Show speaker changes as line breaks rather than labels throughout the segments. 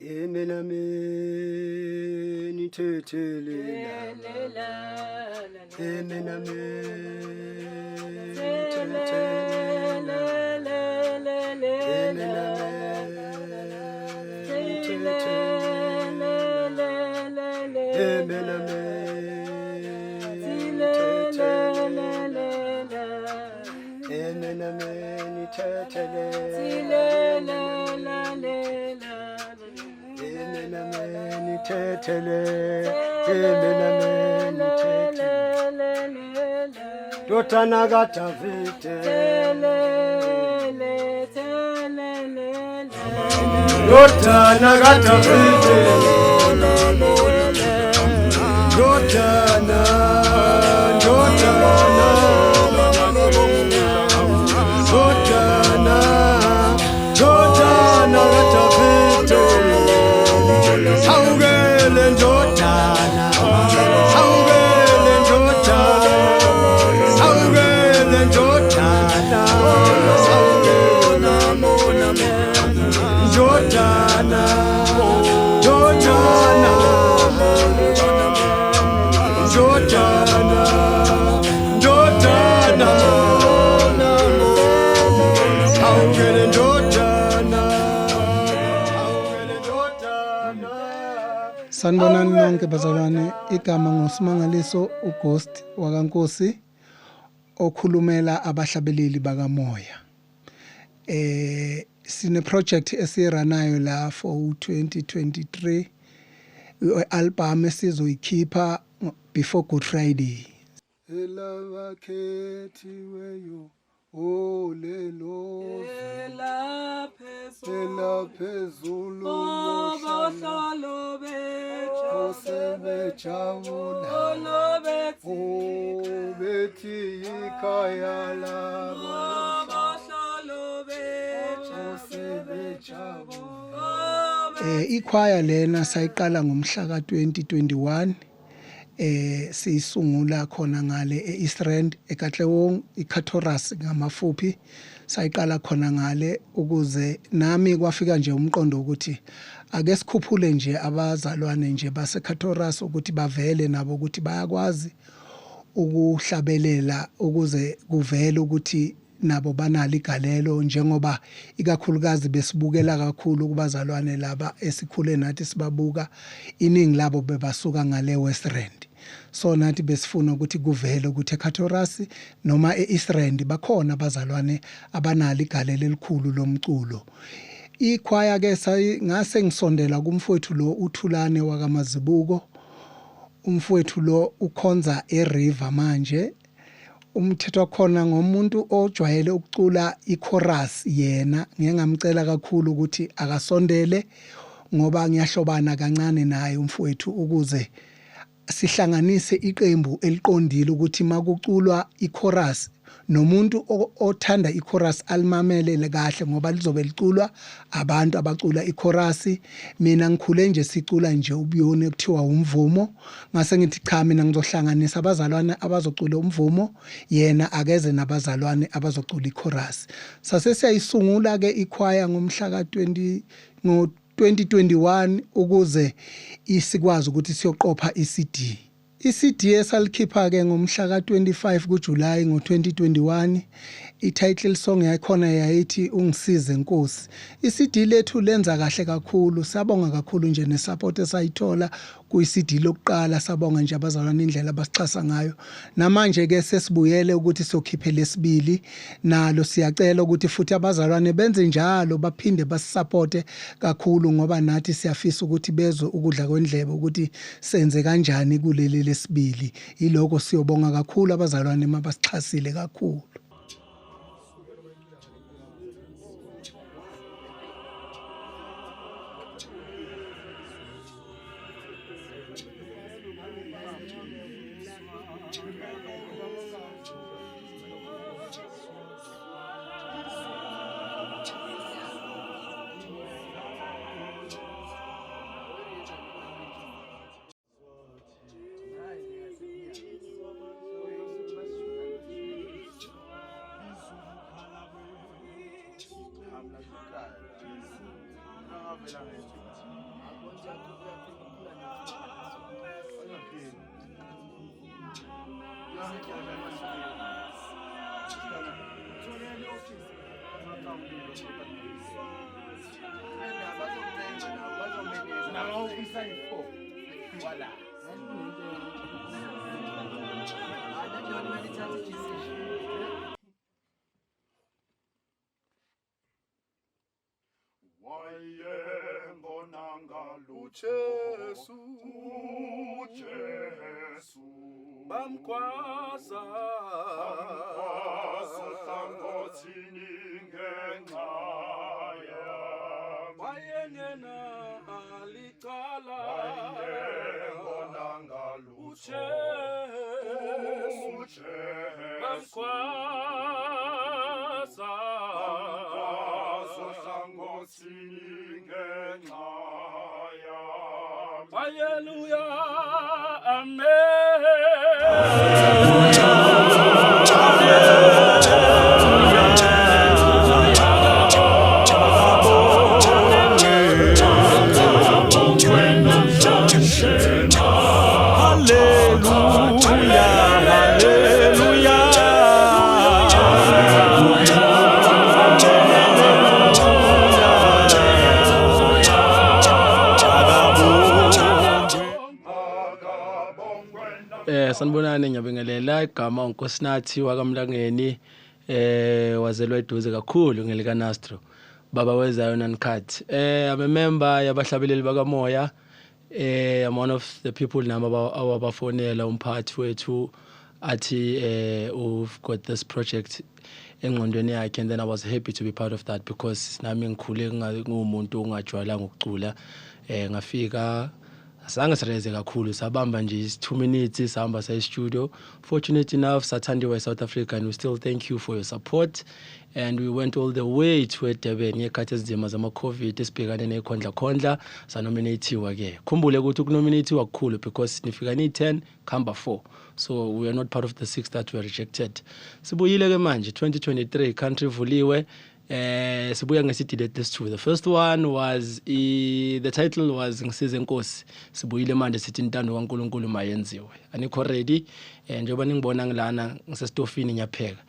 Emenameni tetelela, emenameni tetelela, emenameni tetelela, emenameni tetelela, emenameni tetelela, emenameni tetelela, dotana gatavite, dotana gatavite, dotana, dotana, dotana, dotana gatavite, saugele dotana, saugele dotana, saugele dotana, saugele dotana, dotana, dotana, dotana, saugele dotana, saugele dotana.
Sanibonani nonke bazalwane, igama nguSimangaliso uGhost wakaNkosi okhulumela abahlabeleli bakamoya. Sine project esiranayo la for 2023, album esizoyikhipha before Good Friday. Elabakhethiweyo olelo elaphezulu
Abahlalo
osebejabula bethi ikhaya labo osebejabula. Ikhwaya lena sayiqala ngomhla ka-2021 sisungula khona ngale eEast Rand eKatlewong iKatoras ngamafuphi. Sayiqala khona ngale ukuze nami kwafika nje umqondo ukuthi ake sikhuphule nje abazalwane nje baseKatoras ukuthi bavele nabo ukuthi bayakwazi ukuhlabelela ukuze kuvele ukuthi nabo banalo igalelo, njengoba ikakhulukazi besibukela kakhulu kubazalwane laba esikhule nathi sibabuka, iningi labo bebasuka ngale West Rand. So nathi besifuna ukuthi kuvele ukuthi eKatoras noma eEast Rand bakhona abazalwane abanalo igalelo elikhulu lomculo. Ikhwaya ke ngase ngisondela kumfowethu lo uThulane wakamazibuko. Umfowethu lo ukhonza eRiver manje. Umthetho khona ngomuntu ojwayele ukucula ichorus yena. Ngeke ngamcela kakhulu ukuthi akasondele ngoba ngiyahlobana kancane naye umfowethu ukuze sihlanganise iqembu eliqondile ukuthi makuculwa ichorus nomuntu othanda ichorus alimamele kahle ngoba lizobe liculwa abantu abacula ichorus. Mina ngikhule nje sicula nje ubuyoni ekuthiwa umvumo, ngase ngithi cha mina ngizohlanganisa abazalwane abazocula umvumo, yena akeze nabazalwane abazocula ichorus. Sase siyayisungula ke ikhwaya ngomhla ka-20 2021 ukuze isikwazi ukuthi siyoqopha iCD. iCD esalikhipha ke ngomhla ka-25 kuJulayi ngo-2021. I-title song yakhona yayithi Ungisize Nkosi. iCD lethu lenza kahle kakhulu, sabonga kakhulu nje nesupport esayithola kuyiCD lokuqala, sabonga nje abazalwane indlela abasixhasa ngayo. Namanje ke sesibuyele ukuthi sokhiphe lesibili, nalo siyacela ukuthi futhi abazalwane benze njalo baphinde basisupport kakhulu ngoba nathi siyafisa ukuthi bezwe ukudla kwendlebe ukuthi senze kanjani kuleli lesibili. Iloko siyobonga kakhulu abazalwane mabasixhasile kakhulu.
Bamkwasa wayengena alicala bamkwasa hallelujah amen.
Sanibonani ngiyabingelela igama uNkosinathi wakamlangeni wazelwa eduze kakhulu ngelika Nastro baba wezayo nankat I'm a member yabahlabeleli bakamoya I'm one of the people nami awabafonela umphathi wethu athi we've got this project engqondweni yakhe, and then I was happy to be part of that because nami ngikhule ngumuntu ongajwayelanga ukucula ngafika Asanga sireze kakhulu sabamba nje 2 minutes sahamba sa studio. Fortunate enough sathandiwe South Africa, and we still thank you for your support, and we went all the way to Durban ngekhathi ezima zama COVID esibhekane nekhondla sanominatiwa ke. Khumbule ukuthi ukunominatiwa kukhulu because nifika ni10 khamba 4, so we are not part of the 6 that were rejected. Sibuyile ke manje 2023 country vuliwe. Sibuya ngesidile this two. The first one was the title was Ngisize Nkosi. Sibuyile manje sithi intando kaNkulunkulu mayenziwe. Anikho ready njengoba ningibona ngilana ngisestofini ngiyapheka.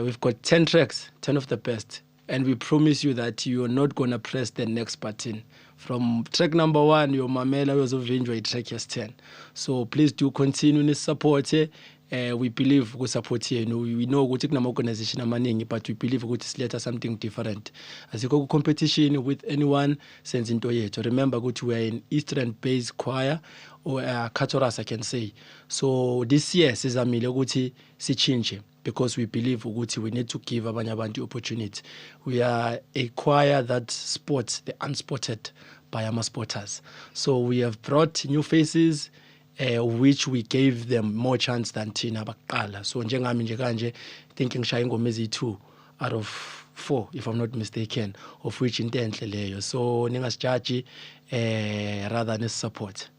We've got 10 tracks, 10 of the best, and we promise you that you are not gonna press the next button. From track number 1 yomamela uyozovinjwa track yes 10. So please do continue to support it. We believe we support yenu. We know ukuthi kunama organization amaningi, but we believe ukuthi siletha something different. Asikho competition with anyone senze into yethu. Remember ukuthi we are an Eastern based choir, or Katoras I can say. So this year sizamile ukuthi si change, because we believe ukuthi we need to give abanye abantu opportunity. We are a choir that sports the unspotted by our spotters. So we have brought new faces, which we gave them more chance than thina baqala. So njengami nje kanje thinking ngishaya ingoma ezi2 out of 4 if I'm not mistaken, of which into enhle leyo. So ningasijudge rather than support.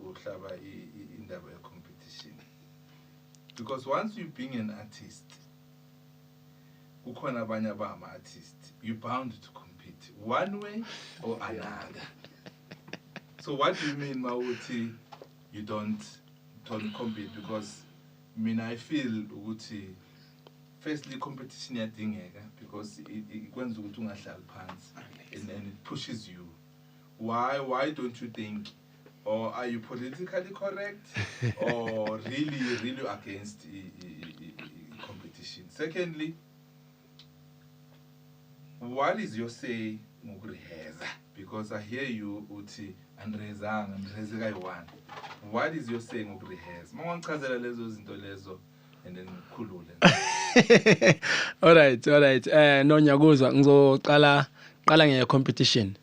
uhlaba indaba ye competition. Because once you being an artist, ukhona abanye abama artist, you bound to compete one way or another. So what do you mean, Mawuti, you don't compete? Because I feel ukuthi firstly competition iyadingeka because it kwenza ukuthi ungahlali phansi and it pushes you. Why don't you think, or are you politically correct or really against competition? Secondly, what is your say ngokureheza? Because I hear you uthi andrezanga kayi-1. What is your say ngokureheza? Mangichazela lezo zinto lezo and then khulule.
All right. No nyakuzwa ngizoqala nge-competition.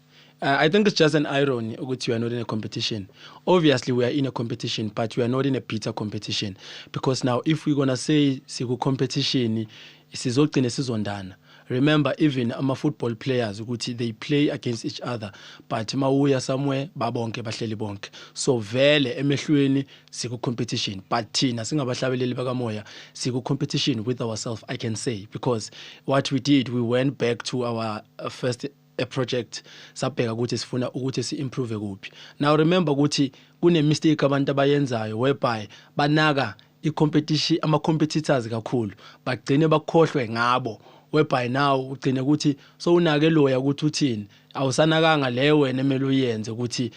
I think it's just an irony ukuthi we are not in a competition. Obviously, we are in a competition, but we are not in a bitter competition. Because now, if we're going to say siku competition, sizogcina sizondana. Remember, even football players, they play against each other. But mawuya somewhere, babonke bahleli bonke. So vele emehlweni siku competition. But thina singabahlabeleli bakamoya siku competition with ourselves, I can say. Because what we did, we went back to our first project sabheka ukuthi sifuna ukuthi si-improve kuphi. Now remember ukuthi kune-mistake abantu abayenzayo whereby banaka i-competition, ama-competitors kakhulu bagcine bakhohlwe ngabo, whereby now ugcine ukuthi so unake loya ukuthi uthini awusanakanga le wena emele uyenze ukuthi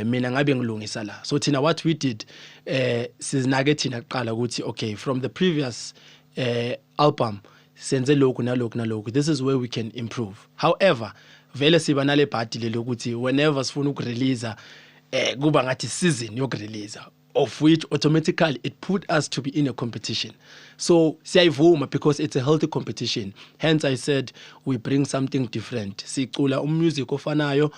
mina ngabe ngilungisa la. So thina what we did sizinake thina kuqala ukuthi okay, from the previous album senze lokhu nalokhu, this is where we can improve. However, vele siba nale party lelo ukuthi whenever sifuna ukurelease kuba ngathi season yokurelease, of which automatically it put us to be in a competition. So siyayivuma because it's a healthy competition. Hence I said we bring something different. Sicula music ofanayo,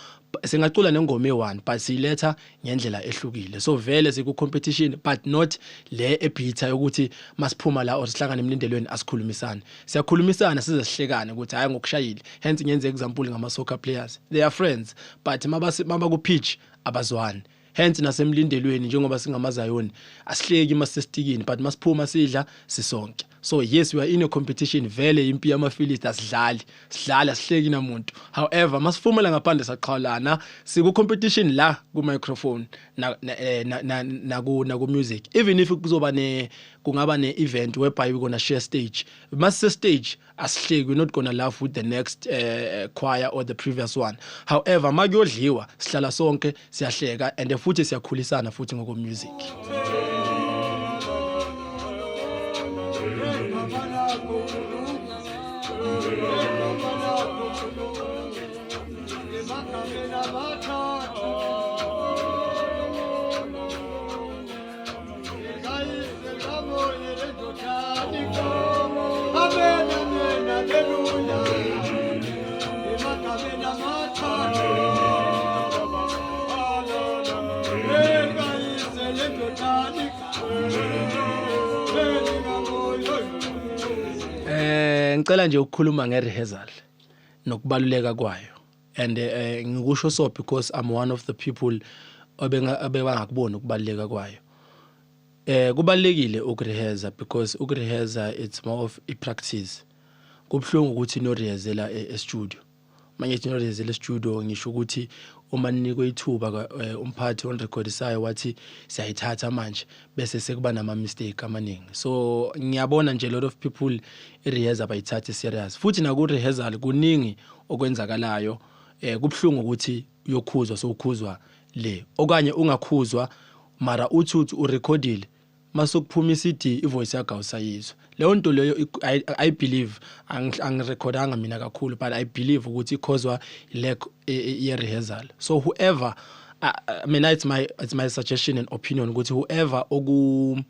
singacula nengoma e1 but siletha ngendlela ehlukile. So vele siku competition but not le ebitha ukuthi masiphuma la or sihlangane emlindelweni asikhulumisane. Siyakhulumisana size sihlekane ukuthi hayi ngokushayile. Hence ngenze example ngama soccer players. They are friends but maba ku pitch abazwani. Hence nasemlindelweni njengoba singamazayoni asihleki masestikini but masiphuma sidla sisonke. So yes, we are in a competition. Vele impi yama-Philistines sidlala sihleki namuntu. However, masifumela ngaphandle saqhawulana siku competition la ku microphone na ku music. Even if kungaba ne event whereby we're gonna share stage. Mase stage asihleki, we're not gonna laugh with the next choir or the previous one. However, makuyodliwa sihlala sonke siyahleka and futhi siyakhulisana futhi ngoko music. Ngicela nje ukukhuluma nge-rehearsal nokubaluleka kwayo and ngikusho so because I'm one of the people abengakubona ukubaluleka kwayo. Kubalekile ukurehearsa because ukurehearsa it's more of a practice. Kubhlungu ukuthi no rehearsela e-studio. Manje no rehearsela e-studio ngisho ukuthi uma ninikwe ithuba umphathi onrecordisayo wathi siyayithatha manje bese sekuba nama mistake amaningi. So ngiyabona nje a lot of people i-rehearsal bayithathe serious. Futhi na ku rehearsal kuningi okwenzakalayo. Kubhlungu ukuthi uyokhuzwa sokukhuzwa le okanye ungakhuzwa mara uthi urecordile masokuphuma iCD ivoice yakho awusayizwa. Leyo nto leyo I believe angirecordanga mina kakhulu but I believe ukuthi ikhozwa lack ye rehearsal. So whoever I mean it's my suggestion and opinion ukuthi whoever oku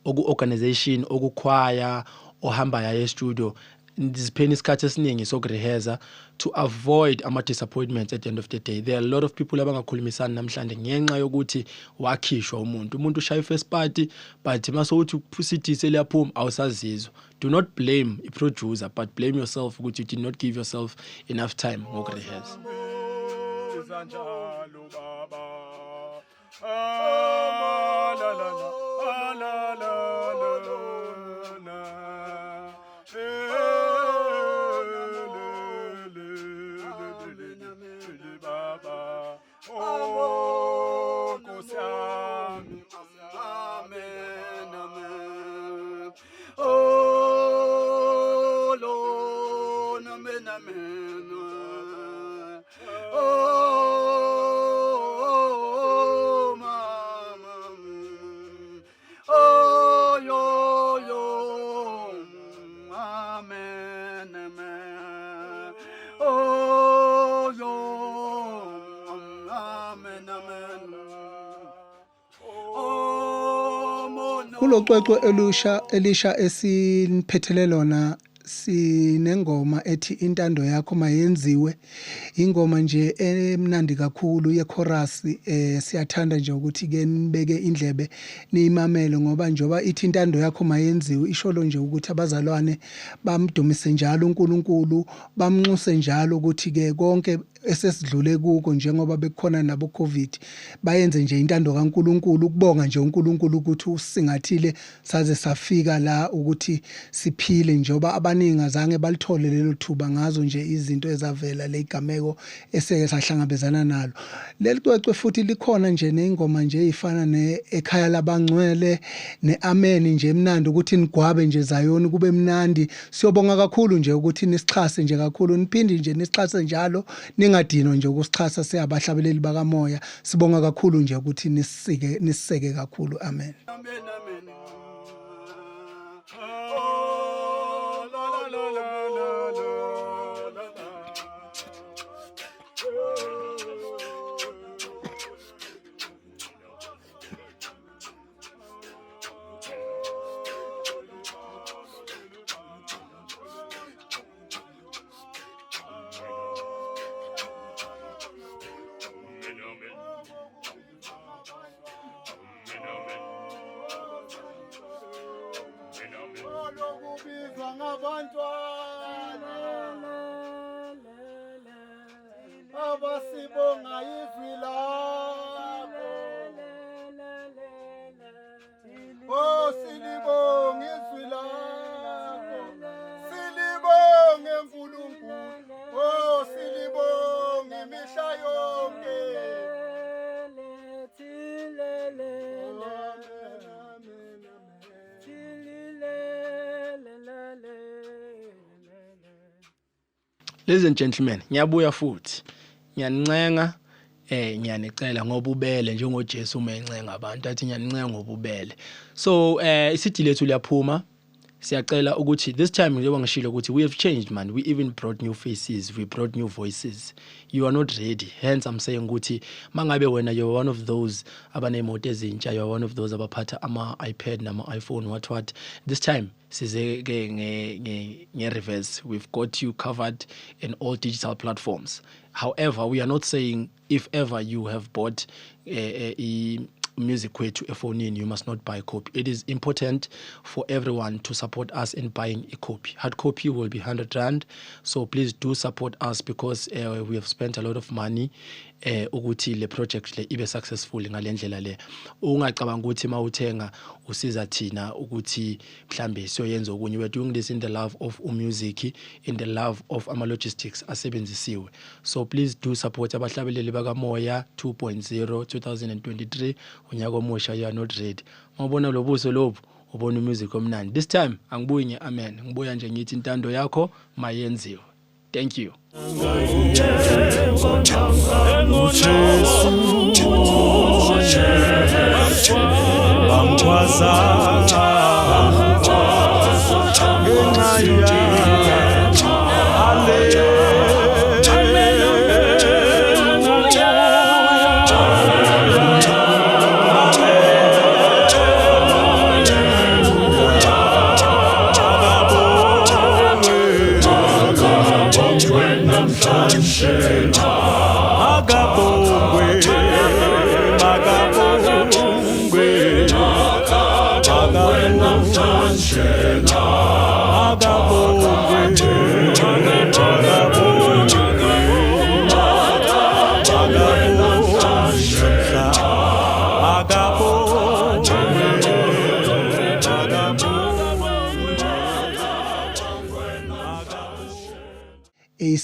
organization okuchoir ohamba ya studio ndizipheni isikhathi esiningi sokurehearsa to avoid ama-disappointments at the end of the day. There are a lot of people abangakhulumisani namhlanje ngenxa yokuthi wakhishwa umuntu ushaya first party but masowuthi uCD seliyaphuma awusazizwa. Do not blame a producer but blame yourself ukuthi you did not give yourself enough time ngokurehearsa.
la la la, la la la, Baba, oh, Kosiami, amen, amen, oh, Lord, amen, amen, oh, mama, oh, yo, amen, amen, oh, yo, amen, amen, oh, mono.
Kulocwecwe elisha esiniphethelele lona sinengoma ethi intando yakho mayenziwe, ingoma nje emnandi kakhulu ye-chorus. Siyathanda nje ukuthi ke nibeke indlebe niyimamele, ngoba njoba ithi intando yakho mayenziwe isholo nje ukuthi abazalwane bamdumise njalo uNkulunkulu, bamnxuse njalo ukuthi ke konke esesidlule kuko njengoba bekukhona nabo COVID bayenze nje intando kaNkulunkulu, ukubonga nje uNkulunkulu ukuthi usingathile saze safika la ukuthi siphile, njoba abaningi azange balithole lelo thuba ngazo nje izinto ezavela legameko eseke sahlangabezana nalo. Leli cwecwe futhi likhona nje neingoma nje ezifana nekhaya labangcwele neamen nje emnandi ukuthi nigwabe nje Zayoni kube mnandi. Siyobonga kakhulu nje ukuthi nisixhase nje kakhulu, niphinde nje nisixhase njalo, ningadinwa nje ukusixhasa. Siyabahlabeleli bakamoya, sibonga kakhulu nje ukuthi niseke kakhulu. Amen.
Amen, amen. Oh, la la la la la la la. Lokubizwa ngabantwana abasibonga izwi lakho, oh silibonga izwi lakho, silibonge Nkulunkulu, oh silibonge imihla yonke.
Ladies and gentlemen, ngiyabuya futhi. Ngiyanincenga ngiyanicela ngobubele njengoJesu umencenga abantu athi ngiyanincenga ngobubele. So isithi lethu liyaphuma. Siyacela ukuthi this time njengoba ngishilo ukuthi we have changed man, we even brought new faces, we brought new voices. You are not ready, hence I'm saying ukuthi mangabe wena you are one of those abanemoto ezintsha, you are one of those abaphatha ama iPad nama iPhone what this time size ke nge reverse. We've got you covered in all digital platforms. However, we are not saying if ever you have bought a music kwethu efonini you must not buy a copy. It is important for everyone to support us in buying a copy. Hard copy will be 100 rand, so please do support us because we have spent a lot of money ukuthi le project le ibe successful ngalendlela le. Ungacabanga ukuthi mawuthenga usiza thina ukuthi mhlambe siyoyenza okunye. We are doing this in the love of music, in the love of ama logistics asebenzisiwe. So please do support abahlabeleli bakamoya 2.0 2023 unyaka omusha. You are not ready. Mawubona lobuso lobu ubona music omnandi. This time angibuyi ngeamen, ngibuya nje ngithi intando yakho mayenziwe. Thank you.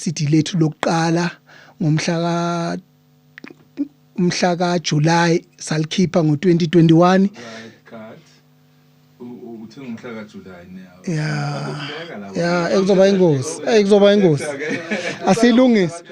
CD lethu lokuqala ngomhla ka July salikhipha ngo2021.
Right, cut. Uthenga umhla kaJuly now.
Yeah, ekuzoba ingozi. Asilungise.